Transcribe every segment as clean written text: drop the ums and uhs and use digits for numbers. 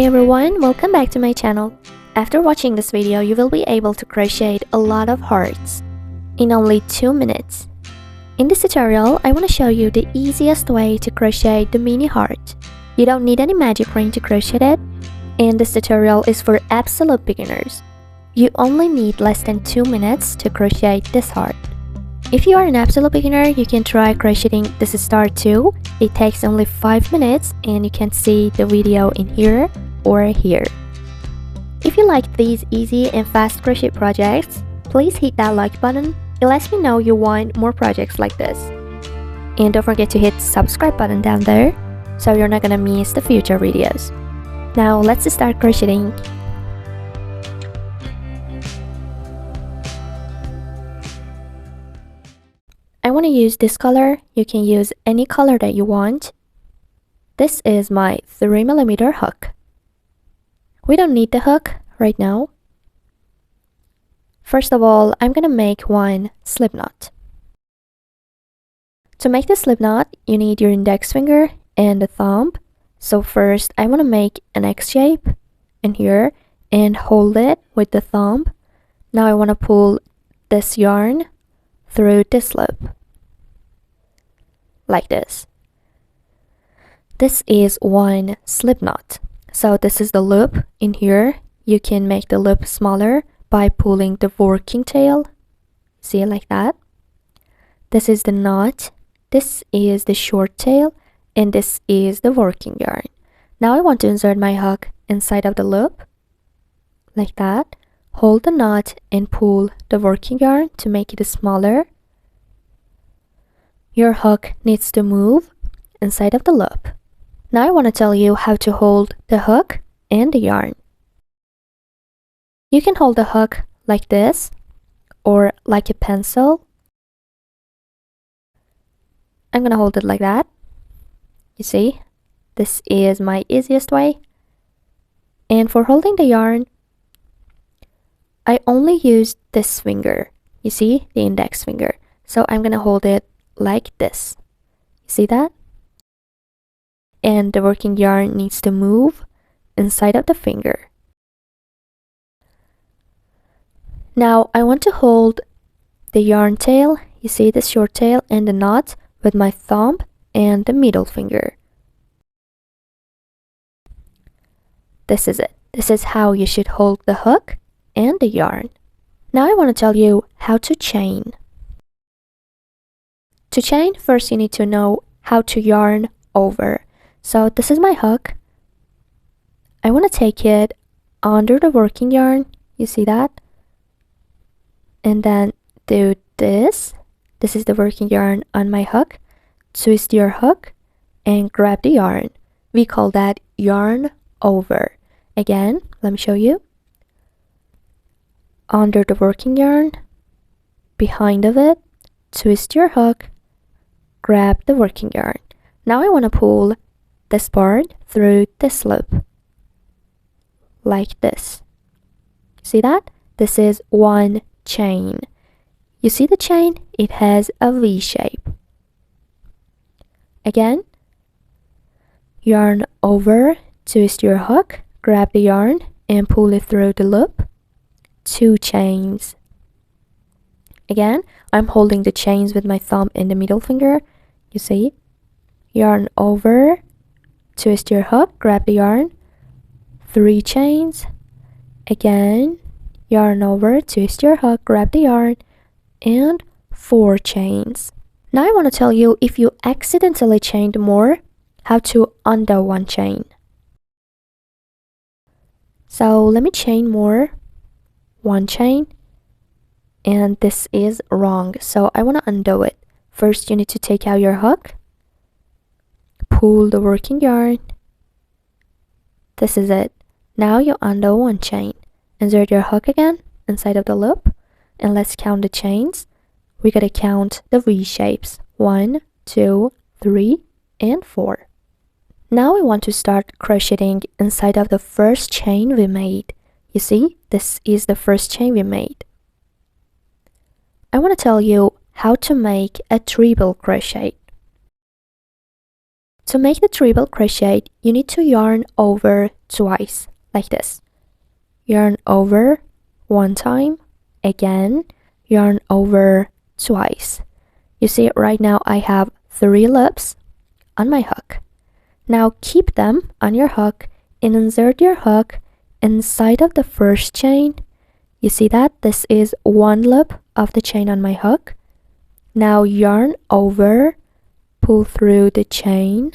Hi everyone, welcome back to my channel. After watching this video, you will be able to crochet a lot of hearts in only 2 minutes. In this tutorial, I want to show you the easiest way to crochet the mini heart. You don't need any magic ring to crochet it, and this tutorial is for absolute beginners. You only need less than 2 minutes to crochet this heart. If you are an absolute beginner, you can try crocheting this star too. It takes only 5 minutes and you can see the video in here or here. If you like these easy and fast crochet projects, please hit that like button. It lets me know you want more projects like this. And don't forget to hit the subscribe button down there so you're not gonna miss the future videos. Now let's start crocheting. I want to use this color. You can use any color that you want. This is my 3mm hook. We don't need the hook right now. First of all, I'm gonna make one slip knot. To make the slip knot, you need your index finger and the thumb. So first, I want to make an X shape in here and hold it with the thumb. Now I want to pull this yarn through this loop like this. This is one slip knot. So this is the loop in here. You can make the loop smaller by pulling the working tail. See it like that. This is the knot. This is the short tail, and this is the working yarn. Now I want to insert my hook inside of the loop like that. Hold the knot and pull the working yarn to make it smaller. Your hook needs to move inside of the loop. Now I want to tell you how to hold the hook and the yarn. You can hold the hook like this or like a pencil. I'm gonna hold it like that. You see, this is my easiest way. And for holding the yarn, I only use this finger, you see, the index finger. So I'm gonna hold it like this. You see that? And the working yarn needs to move inside of the finger. Now I want to hold the yarn tail, you see the short tail and the knot, with my thumb and the middle finger. This is it. This is how you should hold the hook and the yarn. Now I want to tell you how to chain. To chain, first you need to know how to yarn over. So this is my hook. I want to take it under the working yarn. You see that? And then do this. This is the working yarn on my hook. Twist your hook and grab the yarn. We call that yarn over. Again, let me show you. Under the working yarn, behind of it, twist your hook, grab the working yarn. Now I want to pull this part through this loop like this. See that? This is one chain. You see the chain? It has a V shape. Again, yarn over, twist your hook, grab the yarn and pull it through the loop. 2 chains. Again, I'm holding the chains with my thumb and the middle finger. You see? Yarn over, twist your hook, grab the yarn. 3 chains. Again, yarn over, twist your hook, grab the yarn. And 4 chains. Now I want to tell you, if you accidentally chained more, how to undo one chain. So let me chain more. 1 chain. And this is wrong, so I want to undo it. First you need to take out your hook. Pull the working yarn. This is it. Now you undo 1 chain. Insert your hook again inside of the loop. And let's count the chains. We gotta count the V shapes. 1, 2, 3, and 4. Now we want to start crocheting inside of the first chain we made. You see, this is the first chain we made. I want to tell you how to make a treble crochet. To make the treble crochet, you need to yarn over twice, like this. Yarn over one time, again, yarn over twice. You see, right now I have 3 loops on my hook. Now keep them on your hook and insert your hook inside of the first chain. You see that? This is 1 loop of the chain on my hook. Now yarn over, pull through the chain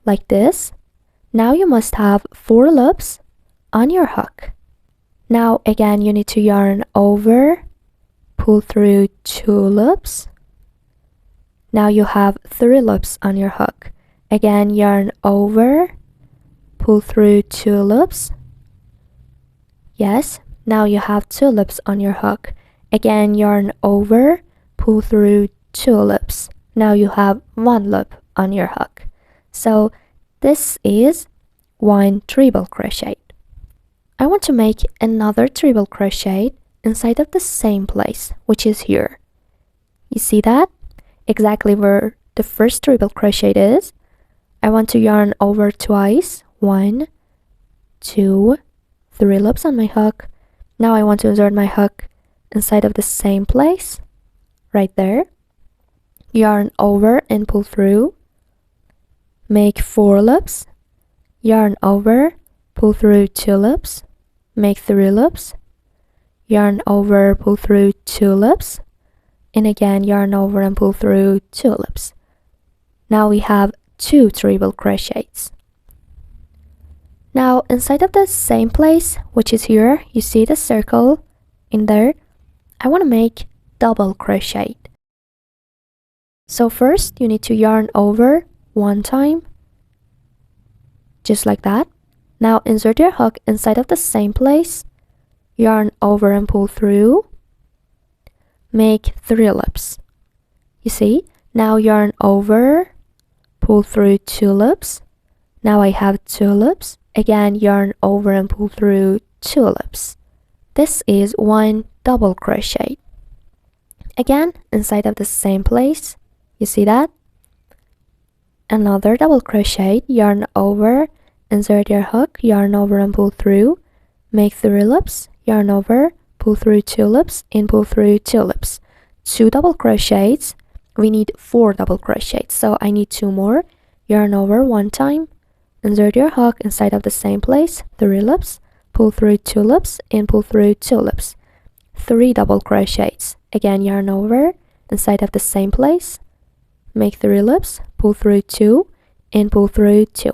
like this. Now you must have 4 loops on your hook. Now again you need to yarn over, pull through 2 loops. Now you have 3 loops on your hook. Again, yarn over, pull through 2 loops. Yes, now you have 2 loops on your hook. Again, yarn over, pull through 2 loops. Now you have 1 loop on your hook. So this is 1 treble crochet. I want to make another treble crochet inside of the same place, which is here. You see that? Exactly where the first treble crochet is. I want to yarn over twice. 1, 2, 3 loops on my hook. Now I want to insert my hook inside of the same place, right there. Yarn over and pull through. Make 4 loops. Yarn over, pull through 2 loops. Make 3 loops. Yarn over, pull through 2 loops. And again yarn over and pull through 2 loops. Now we have 2 treble crochets. Now inside of the same place, which is here, you see the circle in there. I want to make double crochet. So first you need to yarn over 1 time, just like that. Now insert your hook inside of the same place, yarn over and pull through. Make 3 loops. You see, now yarn over, pull through 2 loops. Now I have 2 loops. Again, yarn over and pull through 2 loops. This is 1 double crochet. Again, inside of the same place, you see that? Another double crochet, yarn over, insert your hook, yarn over and pull through. Make 3 loops, yarn over, pull through 2 loops and pull through 2 loops. 2 double crochets. We need 4 double crochets, so I need 2 more. Yarn over 1 time, insert your hook inside of the same place, 3 loops, pull through 2 loops and pull through 2 loops. 3 double crochets. Again, yarn over inside of the same place, make 3 loops, pull through 2 and pull through 2.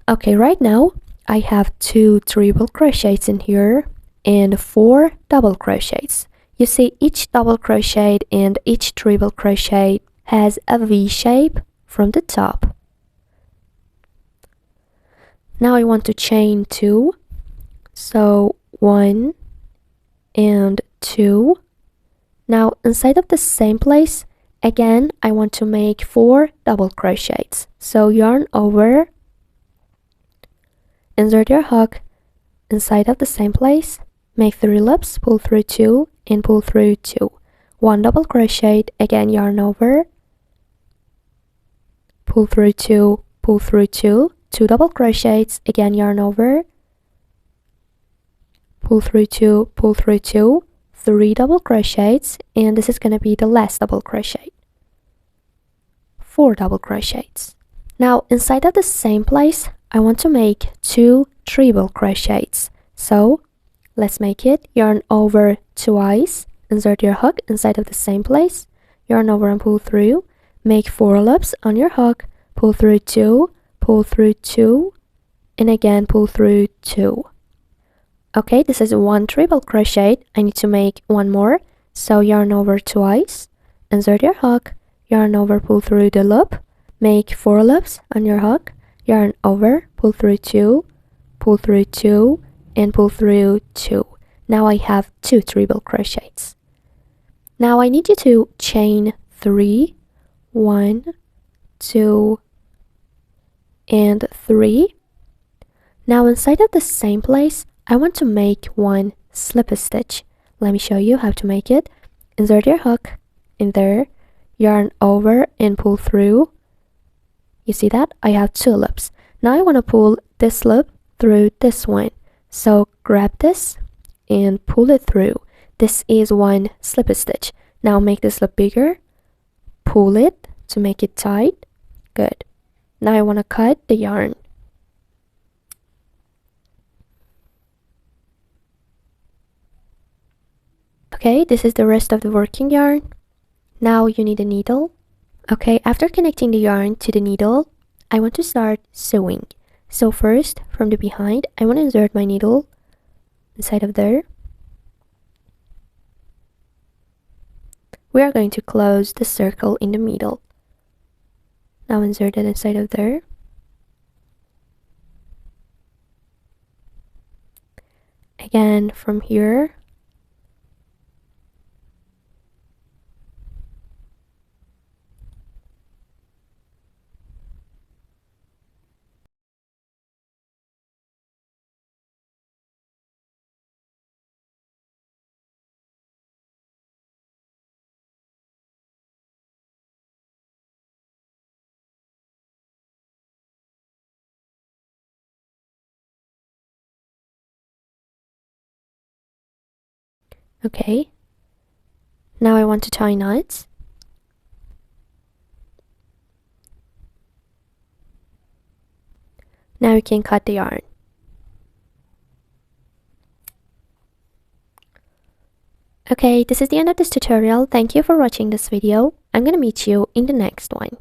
Okay, right now I have 2 treble crochets in here and 4 double crochets. You see, each double crochet and each treble crochet has a V shape from the top. Now I want to chain 2, so 1 and 2. Now inside of the same place, again I want to make 4 double crochets. So yarn over, insert your hook inside of the same place, make 3 loops, pull through 2 and pull through 2. 1 double crochet, again yarn over, pull through 2, pull through 2, 2 double crochets, again yarn over, pull through 2, pull through 2, 3 double crochets, and this is going to be the last double crochet. 4 double crochets. Now inside of the same place, I want to make 2 treble crochets. So let's make it. Yarn over twice, insert your hook inside of the same place, yarn over and pull through, make 4 loops on your hook, pull through 2, pull through 2, and again pull through 2. Okay, this is 1 treble crochet. I need to make 1 more. So yarn over twice, insert your hook, yarn over, pull through the loop, make 4 loops on your hook, yarn over, pull through 2, pull through 2, and pull through 2. Now I have 2 treble crochets. Now I need you to chain 3, 1, 2, and 3. Now inside of the same place, I want to make 1 slip stitch. Let me show you how to make it. Insert your hook in there, yarn over and pull through. You see that? I have 2 loops. Now I want to pull this loop through this one. So grab this and pull it through. This is one slip stitch. Now make this loop bigger. Pull it to make it tight. Good. Now I want to cut the yarn. Okay, this is the rest of the working yarn. Now you need a needle. Okay, after connecting the yarn to the needle, I want to start sewing. So first, from the behind, I want to insert my needle inside of there. We are going to close the circle in the middle. Now insert it inside of there. Again, from here. Okay. Now I want to tie knots. Now you can cut the yarn. Okay, this is the end of this tutorial. Thank you for watching this video. I'm gonna meet you in the next one.